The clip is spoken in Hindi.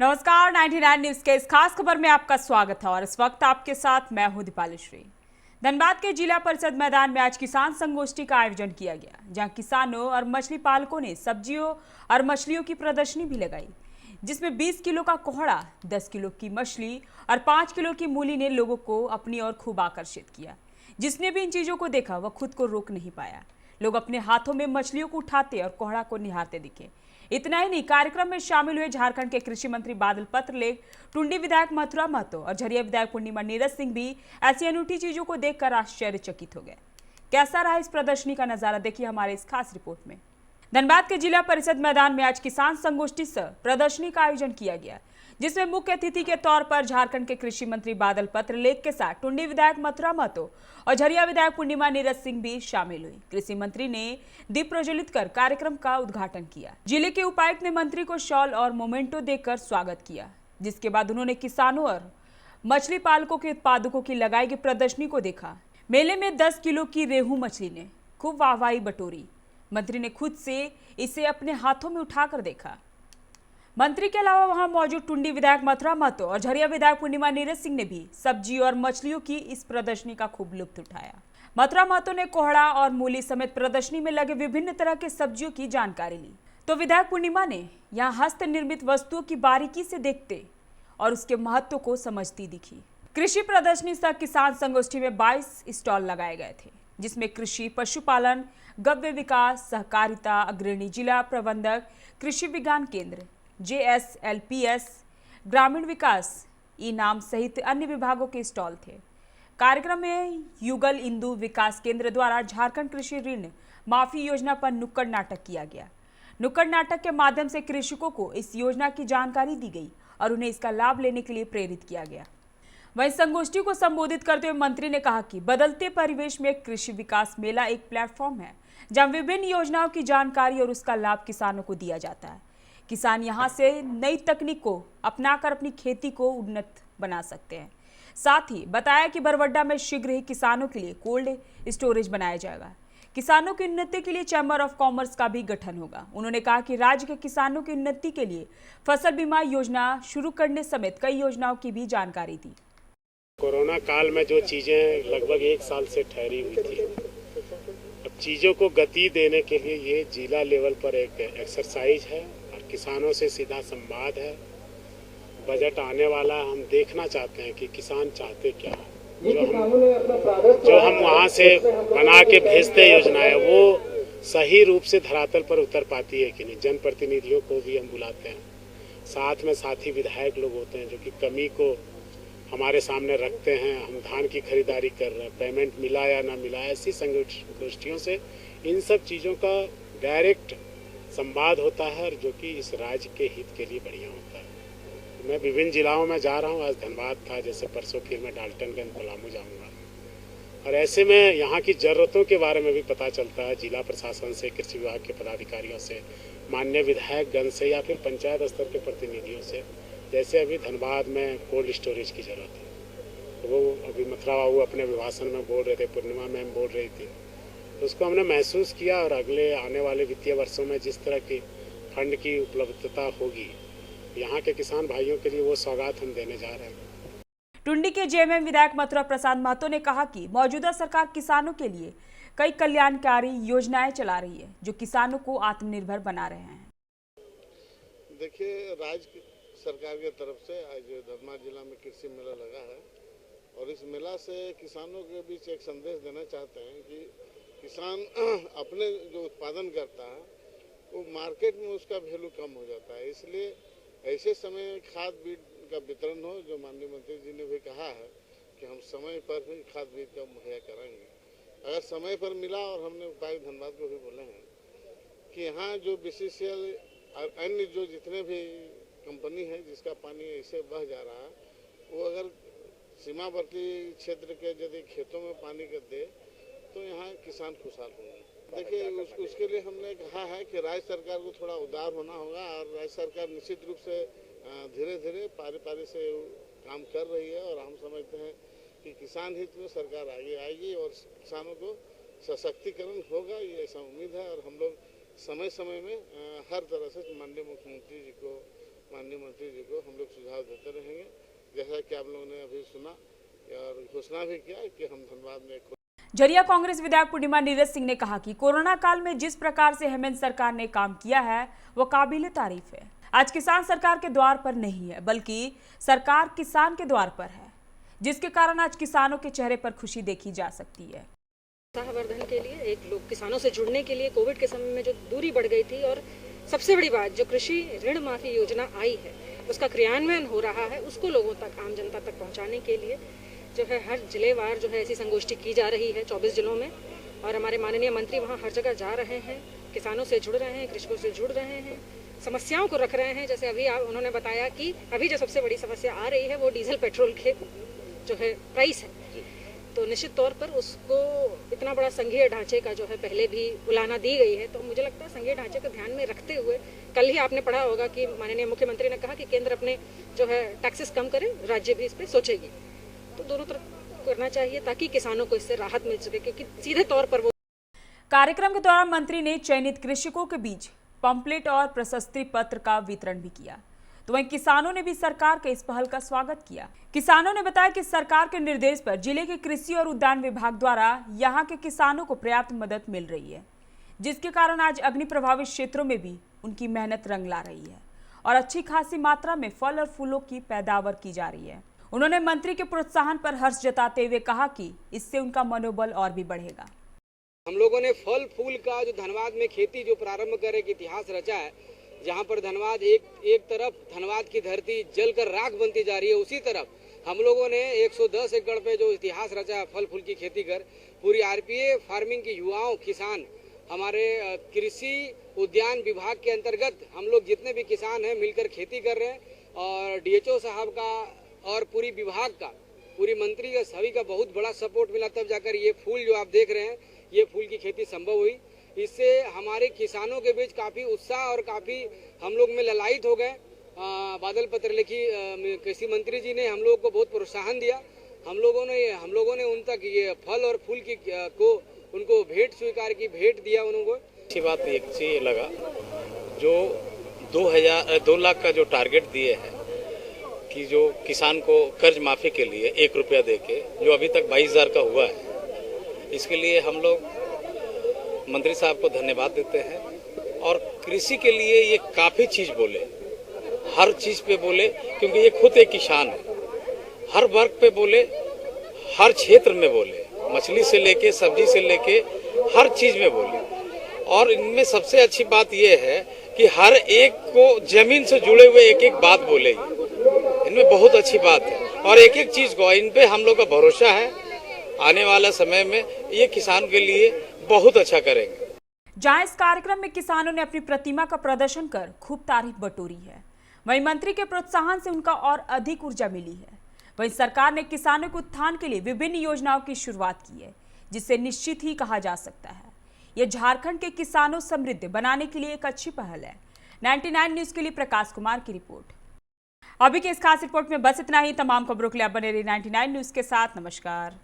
नमस्कार, 99 न्यूज के इस खास खबर में आपका स्वागत है और इस वक्त आपके साथ मैं हूं दीपाली श्री। धनबाद के जिला परिषद मैदान में आज किसान संगोष्ठी का आयोजन किया गया, जहां किसानों और मछली पालकों ने सब्जियों और मछलियों की प्रदर्शनी भी लगाई, जिसमें 20 किलो का कोहड़ा, 10 किलो की मछली और 5 किलो की मूली ने लोगों को अपनी ओर खूब आकर्षित किया। जिसने भी इन चीजों को देखा वह खुद को रोक नहीं पाया। लोग अपने हाथों में मछलियों को उठाते और कोहड़ा को निहारते दिखे। इतना ही नहीं, कार्यक्रम में शामिल हुए झारखंड के कृषि मंत्री बादल पत्रलेख, टुंडी विधायक मथुरा महतो और झरिया विधायक पूर्णिमा नीरज सिंह भी ऐसी अनूठी चीजों को देखकर आश्चर्यचकित हो गए। कैसा रहा इस प्रदर्शनी का नजारा, देखिए हमारे इस खास रिपोर्ट में। धनबाद के जिला परिषद मैदान में आज किसान संगोष्ठी सह प्रदर्शनी का आयोजन किया गया, जिसमें मुख्य अतिथि के तौर पर झारखंड के कृषि मंत्री बादल पत्रलेख के साथ टुंडी विधायक मथुरा महतो और झरिया विधायक पूर्णिमा नीरज सिंह भी शामिल हुई। कृषि मंत्री ने दीप प्रज्वलित कर कार्यक्रम का उद्घाटन किया। जिले के उपायुक्त ने मंत्री को शॉल और मोमेंटो देकर स्वागत किया, जिसके बाद उन्होंने किसानों और मछली पालकों के उत्पादकों की लगाई गई प्रदर्शनी को देखा। मेले में 10 किलो की रेहू मछली ने खूब वाहवाही बटोरी। मंत्री ने खुद से इसे अपने हाथों में उठाकर देखा। मंत्री के अलावा वहां मौजूद टुंडी विधायक मथुरा महतो और झरिया विधायक पूर्णिमा नीरज सिंह ने भी सब्जी और मछलियों की इस प्रदर्शनी का खूब लुत्फ उठाया। मथुरा महतो ने कोहड़ा और मूली समेत प्रदर्शनी में लगे विभिन्न तरह के सब्जियों की जानकारी ली, तो विधायक पूर्णिमा ने यहाँ हस्त निर्मित वस्तुओं की बारीकी से देखते और उसके महत्व को समझती दिखी। कृषि प्रदर्शनी सह किसान संगोष्ठी में 22 स्टॉल लगाए गए थे, जिसमें कृषि, पशुपालन, गव्य विकास, सहकारिता, अग्रणी जिला प्रबंधक, कृषि विज्ञान केंद्र, JSLPS, ग्रामीण विकास, इनाम सहित अन्य विभागों के स्टॉल थे। कार्यक्रम में युगल इंदु विकास केंद्र द्वारा झारखंड कृषि ऋण माफी योजना पर नुक्कड़ नाटक किया गया। नुक्कड़ नाटक के माध्यम से कृषकों को इस योजना की जानकारी दी गई और उन्हें इसका लाभ लेने के लिए प्रेरित किया गया। वहीं संगोष्ठी को संबोधित करते हुए मंत्री ने कहा कि बदलते परिवेश में कृषि विकास मेला एक प्लेटफॉर्म है, जहां विभिन्न योजनाओं की जानकारी और उसका लाभ किसानों को दिया जाता है। किसान यहां से नई तकनीक को अपनाकर अपनी खेती को उन्नत बना सकते हैं। साथ ही बताया कि बरवड्डा में शीघ्र ही किसानों के लिए कोल्ड स्टोरेज बनाया जाएगा। किसानों की उन्नति के लिए चैम्बर ऑफ कॉमर्स का भी गठन होगा। उन्होंने कहा कि राज्य के किसानों की उन्नति के लिए फसल बीमा योजना शुरू करने समेत कई योजनाओं की भी जानकारी दी। कोरोना काल में जो चीजें लगभग 1 साल से ठहरी हुई थी, अब चीजों को गति देने के लिए ये जिला लेवल पर एक एक्सरसाइज है और किसानों से सीधा संवाद है। बजट आने वाला, हम देखना चाहते हैं कि किसान चाहते क्या है। जो हम वहाँ से बना के भेजते योजनाएं, वो सही रूप से धरातल पर उतर पाती है कि नहीं। जनप्रतिनिधियों को भी हम बुलाते हैं, साथ में साथी विधायक लोग होते हैं जो कि कमी को हमारे सामने रखते हैं। हम धान की खरीदारी कर रहे हैं, पेमेंट मिला या ना मिला, ऐसी संगोष्ठियों से इन सब चीज़ों का डायरेक्ट संवाद होता है और जो कि इस राज्य के हित के लिए बढ़िया होता है। मैं विभिन्न जिलाओं में जा रहा हूँ, आज धनबाद था, जैसे परसों फिर मैं डाल्टनगंज, पलामू जाऊँगा और ऐसे में यहाँ की ज़रूरतों के बारे में भी पता चलता है। जिला प्रशासन से, कृषि विभाग के पदाधिकारियों से, माननीय विधायकगण से या फिर पंचायत स्तर के प्रतिनिधियों से। जैसे अभी धनबाद में कोल्ड स्टोरेज की ज़रूरत है, वो अभी मथुरा बाबू अपने अभिभाषण में बोल रहे थे, पूर्णिमा मैम बोल रही थी, तो उसको हमने महसूस किया और अगले आने वाले वित्तीय वर्षों में जिस तरह की फंड की उपलब्धता होगी, यहाँ के किसान भाइयों के लिए वो सौगात हम देने जा रहे हैं। टुंडी के JMM विधायक मथुरा प्रसाद महतो ने कहा कि मौजूदा सरकार किसानों के लिए कई कल्याणकारी योजनाएं चला रही है, जो किसानों को आत्मनिर्भर बना रहे हैं। देखिए, राज्य सरकार की तरफ से आज धनबाद जिला में कृषि मेला लगा है और इस मेला से किसानों के बीच एक संदेश देना चाहते हैं कि किसान अपने जो उत्पादन करता है वो मार्केट में उसका वैल्यू कम हो जाता है। इसलिए ऐसे समय खाद बीज का वितरण हो, जो माननीय मंत्री जी ने भी कहा है कि हम समय पर ही खाद बीज का मुहैया कराएंगे। अगर समय पर मिला, और हमने उपायुक्त धनबाद को भी बोले हैं कि यहाँ जो BCCL और अन्य जो जितने भी कंपनी है जिसका पानी ऐसे बह जा रहा है, वो अगर सीमावर्ती क्षेत्र के यदि खेतों में पानी कर दे तो यहाँ किसान खुशहाल होंगे। देखिए, उसके लिए हमने कहा है कि राज्य सरकार को थोड़ा उदार होना होगा और राज्य सरकार निश्चित रूप से धीरे धीरे पारी से काम कर रही है और हम समझते हैं कि किसान हित में सरकार आगे आएगी और किसानों को सशक्तिकरण होगा, ये ऐसा उम्मीद है। और हम लोग समय समय में हर तरह से माननीय मुख्यमंत्री जी को माननीय मंत्री जी को हम लोग सुझाव देते रहेंगे, जैसा कि आप लोगों ने अभी सुना और घोषणा भी किया कि हम धनबाद में झरिया कांग्रेस विधायक पूर्णिमा नीरज सिंह ने कहा कि कोरोना काल में जिस प्रकार से हेमंत सरकार ने काम किया है वो काबिल तारीफ है। आज किसान सरकार के द्वार पर नहीं है, बल्कि सरकार किसान के द्वार पर है, जिसके कारण आज किसानों के चेहरे पर खुशी देखी जा सकती है। उत्साहवर्धन के लिए एक लोग किसानों से जुड़ने के लिए कोविड के समय में जो दूरी बढ़ गई थी, और सबसे बड़ी बात जो कृषि ऋण माफी योजना आई है उसका क्रियान्वयन हो रहा है, उसको लोगों तक, आम जनता तक पहुंचाने के लिए जो है हर जिलेवार जो है ऐसी संगोष्ठी की जा रही है 24 जिलों में। और हमारे माननीय मंत्री वहाँ हर जगह जा रहे हैं, किसानों से जुड़ रहे हैं, कृषकों से जुड़ रहे हैं, समस्याओं को रख रहे हैं। जैसे अभी उन्होंने बताया कि अभी जो सबसे बड़ी समस्या आ रही है वो डीजल पेट्रोल के जो है प्राइस है, तो निश्चित तौर पर उसको इतना बड़ा संघीय ढांचे का जो है पहले भी उलाहना दी गई है, तो मुझे लगता है संघीय ढांचे को ध्यान में रखते हुए कल ही आपने पढ़ा होगा कि माननीय मुख्यमंत्री ने कहा कि केंद्र अपने जो है टैक्सेस कम करे, राज्य भी इस पर सोचेगी। तो दोनों तरफ करना चाहिए ताकि किसानों को इससे राहत मिल सके, क्योंकि सीधे तौर पर वो। कार्यक्रम के दौरान मंत्री ने चयनित कृषकों के बीच पंपलेट और प्रशस्ति पत्र का वितरण भी किया, तो वहीं किसानों ने भी सरकार के इस पहल का स्वागत किया। किसानों ने बताया कि सरकार के निर्देश पर जिले के कृषि और उद्यान विभाग द्वारा यहां के किसानों को पर्याप्त मदद मिल रही है, जिसके कारण आज अग्नि प्रभावित क्षेत्रों में भी उनकी मेहनत रंग ला रही है और अच्छी खासी मात्रा में फल और फूलों की पैदावार की जा रही है। उन्होंने मंत्री के प्रोत्साहन पर हर्ष जताते हुए कहा कि इससे उनका मनोबल और भी बढ़ेगा। हम लोगों ने फल फूल का जो धनबाद में खेती जो प्रारंभ करे के इतिहास रचा है, जहाँ पर धनबाद एक तरफ धनबाद की धरती जलकर राख बनती जा रही है, उसी तरफ हम लोगों ने 110 एकड़ पे जो इतिहास रचा है फल फूल की खेती कर, पूरी आरपीए फार्मिंग की युवाओं किसान, हमारे कृषि उद्यान विभाग के अंतर्गत हम लोग जितने भी किसान हैं मिलकर खेती कर रहे हैं। और डीएचओ साहब का और पूरी विभाग का, पूरी मंत्री का, सभी का बहुत बड़ा सपोर्ट मिला, तब जाकर ये फूल जो आप देख रहे हैं, ये फूल की खेती संभव हुई। इससे हमारे किसानों के बीच काफ़ी उत्साह और काफ़ी हम लोग में ललायित हो गए। बादल पत्र लिखी कृषि मंत्री जी ने हम लोगों को बहुत प्रोत्साहन दिया। हम लोगों ने उन तक ये फल और फूल की को उनको भेंट स्वीकार की, भेंट दिया उनको। अच्छी बात एक चीज लगा, जो 2 लाख का जो टारगेट दिए हैं कि जो किसान को कर्ज माफी के लिए 1 रुपया दे के, जो अभी तक 22,000 का हुआ है, इसके लिए हम लोग मंत्री साहब को धन्यवाद देते हैं। और कृषि के लिए ये काफ़ी चीज़ बोले, हर चीज़ पे बोले, क्योंकि ये खुद एक किसान है, हर वर्ग पे बोले, हर क्षेत्र में बोले, मछली से लेके सब्जी से लेके हर चीज़ में बोले। और इनमें सबसे अच्छी बात ये है कि हर एक को जमीन से जुड़े हुए एक एक बात बोले, इनमें बहुत अच्छी बात है। और एक एक चीज़ को इन पे हम लोग का भरोसा है, आने वाला समय में ये किसान के लिए बहुत अच्छा करेंगे। जहां इस कार्यक्रम में किसानों ने अपनी प्रतिमा का प्रदर्शन कर खूब तारीफ बटोरी है, वहीं मंत्री के प्रोत्साहन से उनका और अधिक ऊर्जा मिली है। वहीं सरकार ने किसानों के उत्थान के लिए विभिन्न योजनाओं की शुरुआत की है, जिससे निश्चित ही कहा जा सकता है यह झारखंड के किसानों समृद्ध बनाने के लिए एक अच्छी पहल है। 99 न्यूज के लिए प्रकाश कुमार की रिपोर्ट। अभी के इस खास रिपोर्ट में बस इतना ही। तमाम खबरों के लिए आप बने रहिए 99 न्यूज के साथ। नमस्कार।